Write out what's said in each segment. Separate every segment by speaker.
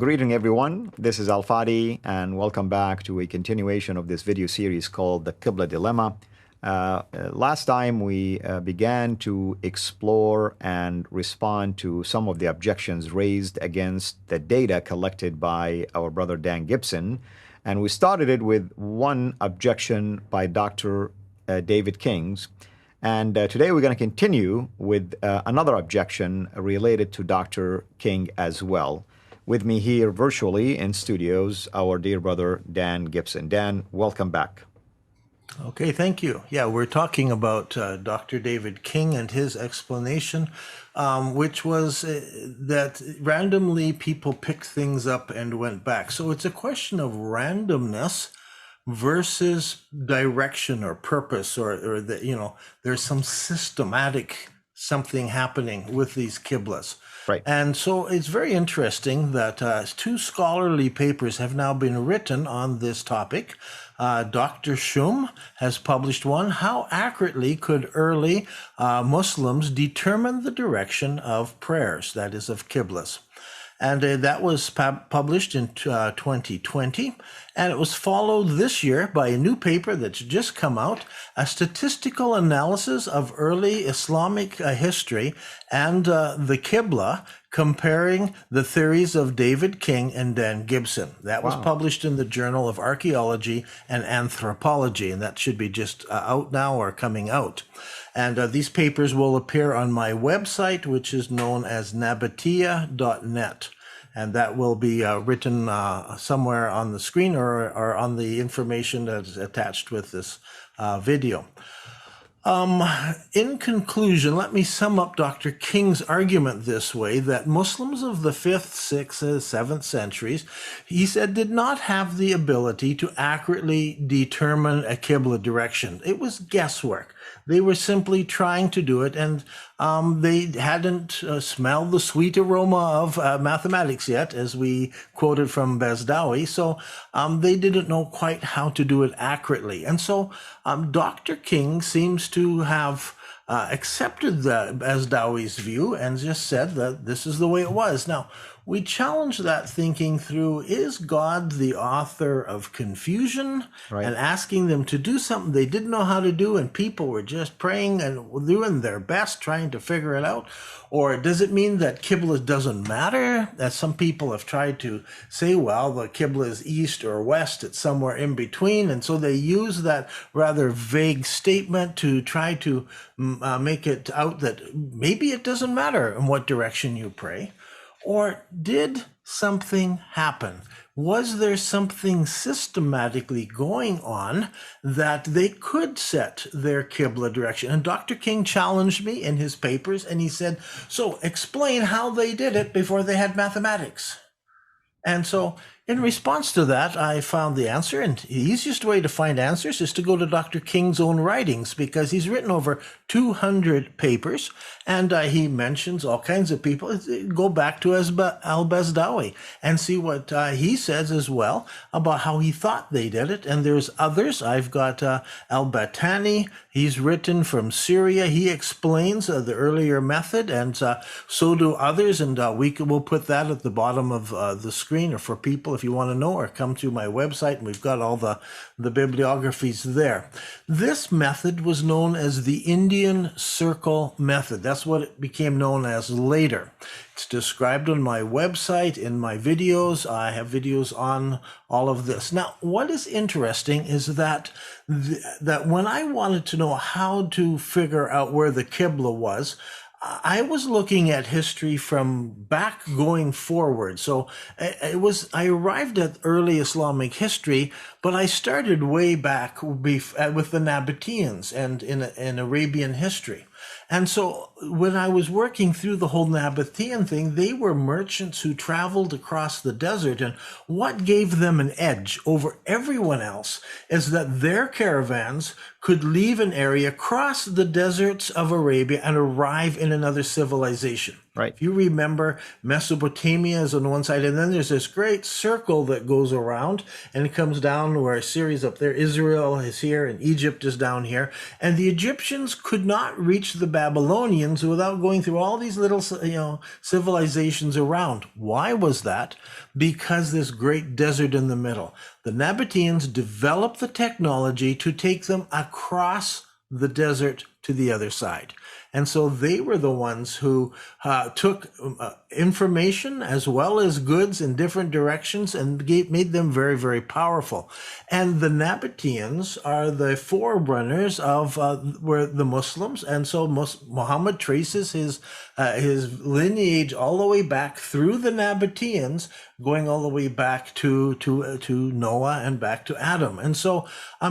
Speaker 1: Greeting everyone, this is Al-Fadi and welcome back to a continuation of this video series called The Qibla Dilemma. Last time we began to explore and respond to some of the objections raised against the data collected by our brother Dan Gibson, and we started it with one objection by Dr. David King's. And today we're going to continue with another objection related to Dr. King as well. With me here virtually in studios, our dear brother Dan Gibson. Dan, welcome back.
Speaker 2: Okay, thank you. Yeah, we're talking about Dr. David King and his explanation, which was that randomly people picked things up and went back. So it's a question of randomness versus direction or purpose, or that, you know, there's some systematic something happening with these Qiblas.
Speaker 1: Right.
Speaker 2: And so it's very interesting that two scholarly papers have now been written on this topic. Dr. Shum has published one, How Accurately Could Early Muslims Determine the Direction of Prayers, that is of Qiblas. And that was published in 2020, and it was followed this year by a new paper that's just come out, a statistical analysis of early Islamic history and the Qibla, comparing the theories of David King and Dan Gibson. That was published in the Journal of Archaeology and Anthropology, and that should be just out now or coming out. And these papers will appear on my website, which is known as nabatea.net. And that will be written somewhere on the screen or on the information that's attached with this video. In conclusion, let me sum up Dr. King's argument this way, that Muslims of the 5th, 6th, 7th centuries, he said, did not have the ability to accurately determine a Qibla direction. It was guesswork. They were simply trying to do it, and they hadn't smelled the sweet aroma of mathematics yet, as we quoted from Bezdawi, so they didn't know quite how to do it accurately. And so Dr. King seems to have accepted Bezdawi's view and just said that this is the way it was. Now, we challenge that thinking through, is God the author of confusion and asking them to do something they didn't know how to do, and people were just praying and doing their best trying to figure it out? Or does it mean that Qibla doesn't matter? As some people have tried to say, well, the Qibla is east or west, it's somewhere in between, and so they use that rather vague statement to try to make it out that maybe it doesn't matter in what direction you pray. Or did something happen? Was there something systematically going on that they could set their Qibla direction? And Dr. King challenged me in his papers, and he said, so explain how they did it before they had mathematics. And so in response to that, I found the answer, and the easiest way to find answers is to go to Dr. King's own writings, because he's written over 200 papers, and he mentions all kinds of people. Go back to al-Bezdawi and see what he says as well about how he thought they did it. And there's others. I've got al-Battani. He's written from Syria. He explains the earlier method, and so do others, and we'll put that at the bottom of the screen, or for people if you want to know, or come to my website, and we've got all the bibliographies there. This method was known as the Indian Circle Method. That's what it became known as later. It's described on my website, in my videos. I have videos on all of this. Now, what is interesting is that when I wanted to know how to figure out where the Qibla was, I was looking at history from back going forward. So I arrived at early Islamic history, but I started way back with the Nabateans and in Arabian history. And so when I was working through the whole Nabatean thing, they were merchants who traveled across the desert. And what gave them an edge over everyone else is that their caravans could leave an area, cross the deserts of Arabia, and arrive in another civilization.
Speaker 1: Right.
Speaker 2: If you remember, Mesopotamia is on one side, and then there's this great circle that goes around, and it comes down where Syria's up there, Israel is here, and Egypt is down here. And the Egyptians could not reach the Babylonians without going through all these little, civilizations around. Why was that? Because this great desert in the middle. The Nabateans developed the technology to take them across the desert to the other side. And so they were the ones who took information as well as goods in different directions and made them very, very powerful. And the Nabateans are the forerunners of were the Muslims. And so Muhammad traces his lineage all the way back through the Nabateans, going all the way back to Noah and back to Adam. And so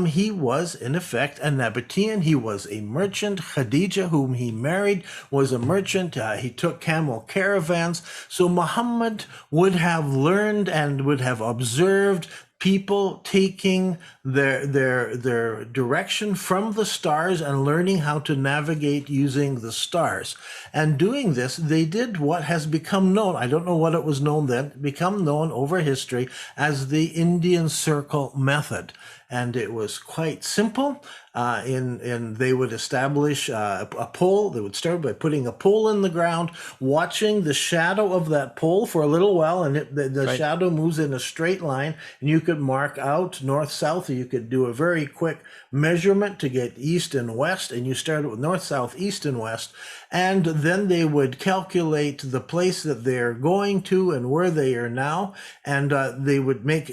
Speaker 2: he was, in effect, a Nabatean. He was a merchant. Khadijah, whom he married, was a merchant. He took camel caravans. So Muhammad would have learned and would have observed people taking their direction from the stars and learning how to navigate using the stars. And doing this, they did what has become known, I don't know what it was known then, become known over history as the Indian Circle method. And it was quite simple. They would establish a pole. They would start by putting a pole in the ground, watching the shadow of that pole for a little while, and the
Speaker 1: Right.
Speaker 2: shadow moves in a straight line, and you could mark out north, south, or you could do a very quick measurement to get east and west, and you started with north, south, east, and west, and then they would calculate the place that they're going to and where they are now, and they would make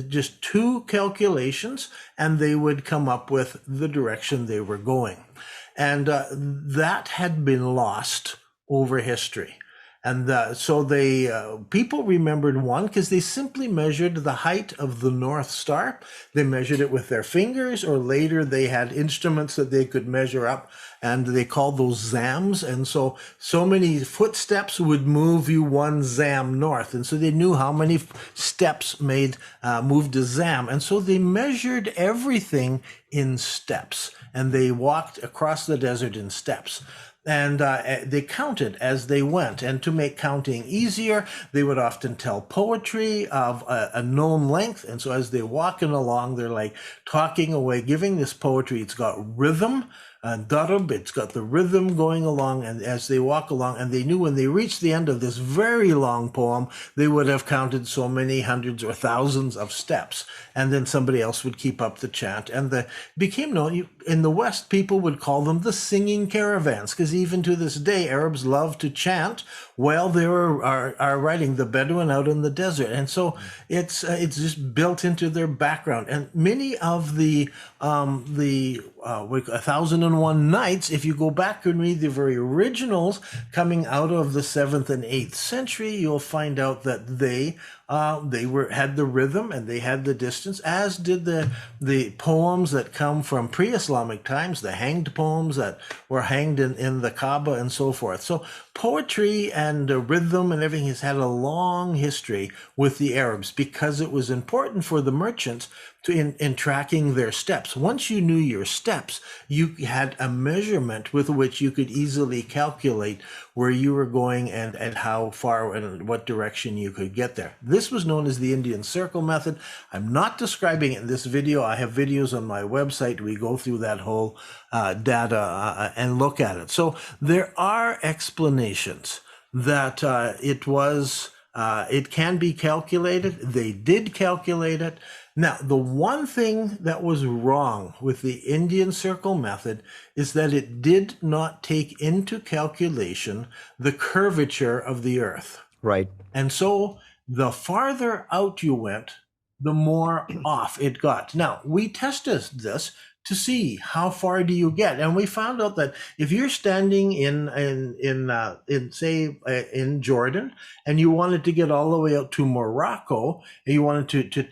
Speaker 2: just two calculations, and they would come up with the direction they were going. And that had been lost over history. And so people remembered one because they simply measured the height of the North Star. They measured it with their fingers, or later they had instruments that they could measure up, and they called those zams. And so many footsteps would move you one zam north. And so they knew how many steps moved a zam. And so they measured everything in steps, and they walked across the desert in steps. And they counted as they went. And to make counting easier, they would often tell poetry of a known length. And so as they're walking along, they're like talking away, giving this poetry. It's got rhythm. Darab, it's got the rhythm going along, and as they walk along, and they knew when they reached the end of this very long poem, they would have counted so many hundreds or thousands of steps, and then somebody else would keep up the chant, and became known. In the West, people would call them the singing caravans, because even to this day, Arabs love to chant while they are riding, the Bedouin out in the desert, and so it's just built into their background. And many of the 1001 Nights, if you go back and read the very originals coming out of the 7th and 8th century, you'll find out that they had the rhythm and they had the distance, as did the poems that come from pre-Islamic times, the hanged poems that were hanged in the Kaaba and so forth. So poetry and rhythm and everything has had a long history with the Arabs, because it was important for the merchants in tracking their steps. Once you knew your steps, you had a measurement with which you could easily calculate where you were going and how far and what direction you could get there. This was known as the Indian Circle method. I'm not describing it in this video. I have videos on my website. We go through that whole data and look at it. So there are explanations that it can be calculated. They did calculate it. Now, the one thing that was wrong with the Indian Circle method is that it did not take into calculation the curvature of the Earth.
Speaker 1: Right.
Speaker 2: And so the farther out you went, the more off it got. Now, we tested this to see how far do you get, and we found out that if you're standing in Jordan, and you wanted to get all the way out to Morocco, and you wanted to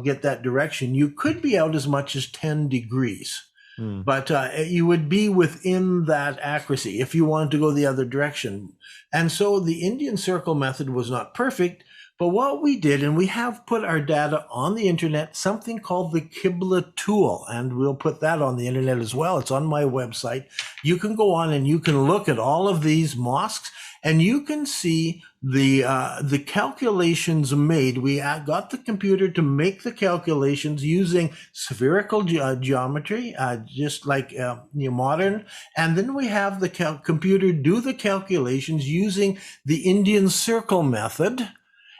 Speaker 2: get that direction, you could be out as much as 10 degrees. But you would be within that accuracy if you wanted to go the other direction. And so the Indian Circle method was not perfect, But what we did, and we have put our data on the internet, something called the Qibla tool, and we'll put that on the internet as well. It's on my website. You can go on and you can look at all of these mosques, and you can see the calculations made. We got the computer to make the calculations using spherical geometry, just like modern. And then we have the computer do the calculations using the Indian circle method.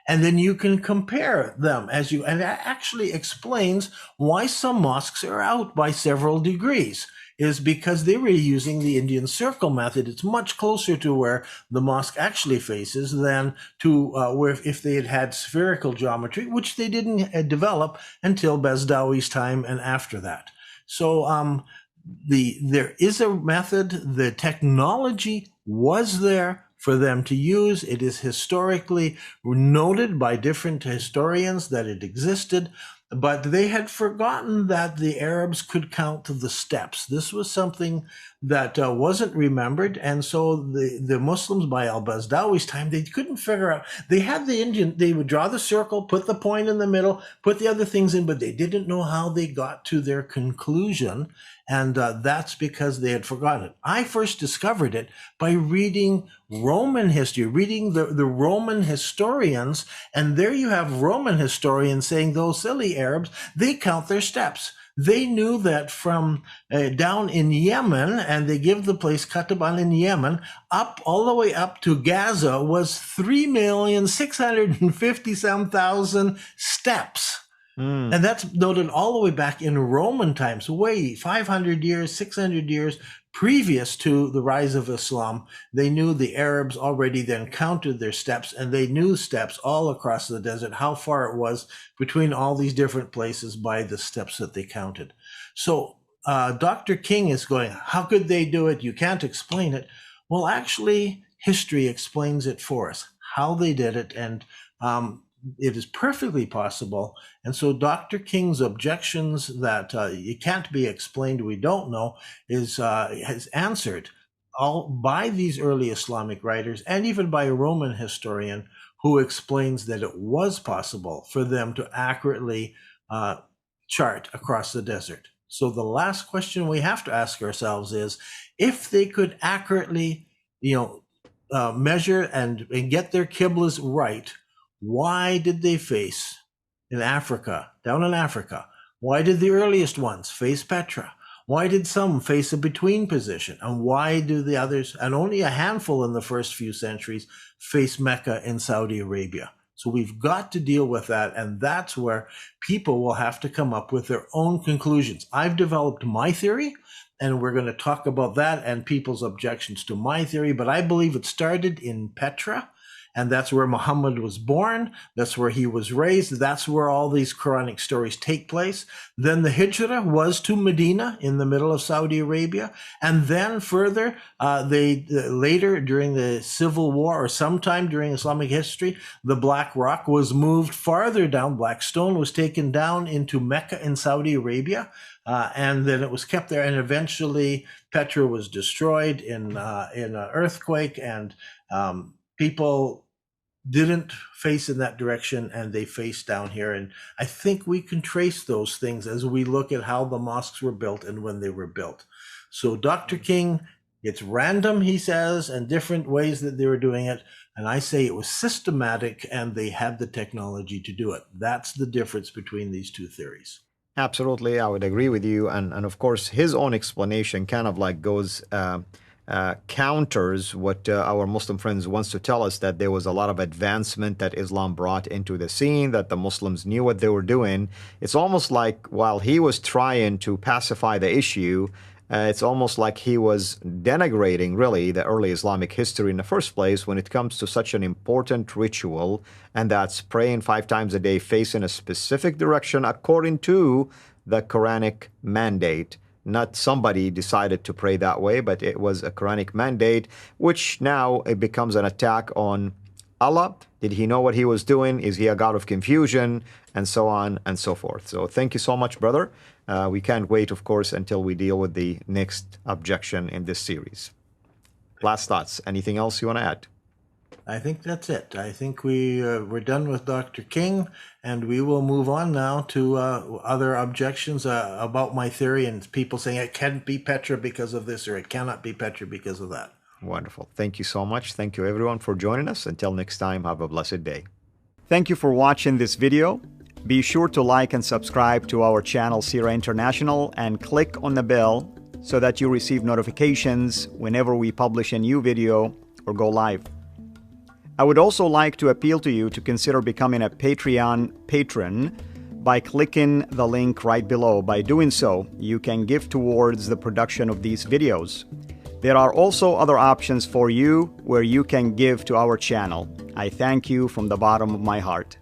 Speaker 2: And then you can compare them and that actually explains why some mosques are out by several degrees, is because they were using the Indian circle method. It's much closer to where the mosque actually faces than to where if they had spherical geometry, which they didn't develop until Bezdawi's time and after that. So there is a method. The technology was there for them to use. It is historically noted by different historians that it existed, but they had forgotten that the Arabs could count the steps. This was something that wasn't remembered, and so the Muslims by al-Bazdawi's time, they couldn't figure out. They had the Indian, they would draw the circle, put the point in the middle, put the other things in, but they didn't know how they got to their conclusion, and that's because they had forgotten it. I first discovered it by reading Roman history, reading the Roman historians, and there you have Roman historians saying those silly Arabs, they count their steps. They knew that from down in Yemen, and they give the place Qataban in Yemen, up all the way up to Gaza was 3,650,000 steps. And that's noted all the way back in Roman times, way 500 years, 600 years previous to the rise of Islam. They knew the Arabs already then counted their steps, and they knew steps all across the desert, how far it was between all these different places by the steps that they counted. So Dr. King is going, how could they do it? You can't explain it. Well, actually, history explains it for us, how they did it, and it is perfectly possible. And so Dr. King's objections that it can't be explained, we don't know, has answered all by these early Islamic writers and even by a Roman historian who explains that it was possible for them to accurately chart across the desert. So the last question we have to ask ourselves is, if they could accurately, measure and get their Qiblas right, why did they face in Africa, down in Africa? Why did the earliest ones face Petra? Why did some face a between position? And why do the others, and only a handful in the first few centuries, face Mecca in Saudi Arabia? So we've got to deal with that, and that's where people will have to come up with their own conclusions. I've developed my theory, and we're going to talk about that and people's objections to my theory, but I believe it started in Petra. And that's where Muhammad was born. That's where he was raised. That's where all these Quranic stories take place. Then the Hijrah was to Medina in the middle of Saudi Arabia. And then further, later during the Civil War or sometime during Islamic history, the Black Rock was moved farther down. Black Stone was taken down into Mecca in Saudi Arabia. And then it was kept there. And eventually Petra was destroyed in an earthquake, and people didn't face in that direction, and they faced down here. And I think we can trace those things as we look at how the mosques were built and when they were built. So Dr. King, it's random, he says, and different ways that they were doing it. And I say it was systematic, and they had the technology to do it. That's the difference between these two theories.
Speaker 1: Absolutely, I would agree with you. And of course, his own explanation kind of like goes counters what our Muslim friends wants to tell us, that there was a lot of advancement that Islam brought into the scene, that the Muslims knew what they were doing. It's almost like while he was trying to pacify the issue, it's almost like he was denigrating really the early Islamic history in the first place when it comes to such an important ritual, and that's praying 5 times a day facing a specific direction according to the Quranic mandate. Not somebody decided to pray that way, but it was a Quranic mandate, which now it becomes an attack on Allah. Did he know what he was doing? Is he a God of confusion? And so on and so forth. So thank you so much, brother. We can't wait, of course, until we deal with the next objection in this series. Last thoughts. Anything else you want to add?
Speaker 2: I think that's it. I think we're done with Dr. King, and we will move on now to other objections about my theory and people saying it can't be Petra because of this or it cannot be Petra because of that.
Speaker 1: Wonderful. Thank you so much. Thank you everyone for joining us. Until next time, have a blessed day. Thank you for watching this video. Be sure to like and subscribe to our channel CIRA International and click on the bell so that you receive notifications whenever we publish a new video or go live. I would also like to appeal to you to consider becoming a Patreon patron by clicking the link right below. By doing so, you can give towards the production of these videos. There are also other options for you where you can give to our channel. I thank you from the bottom of my heart.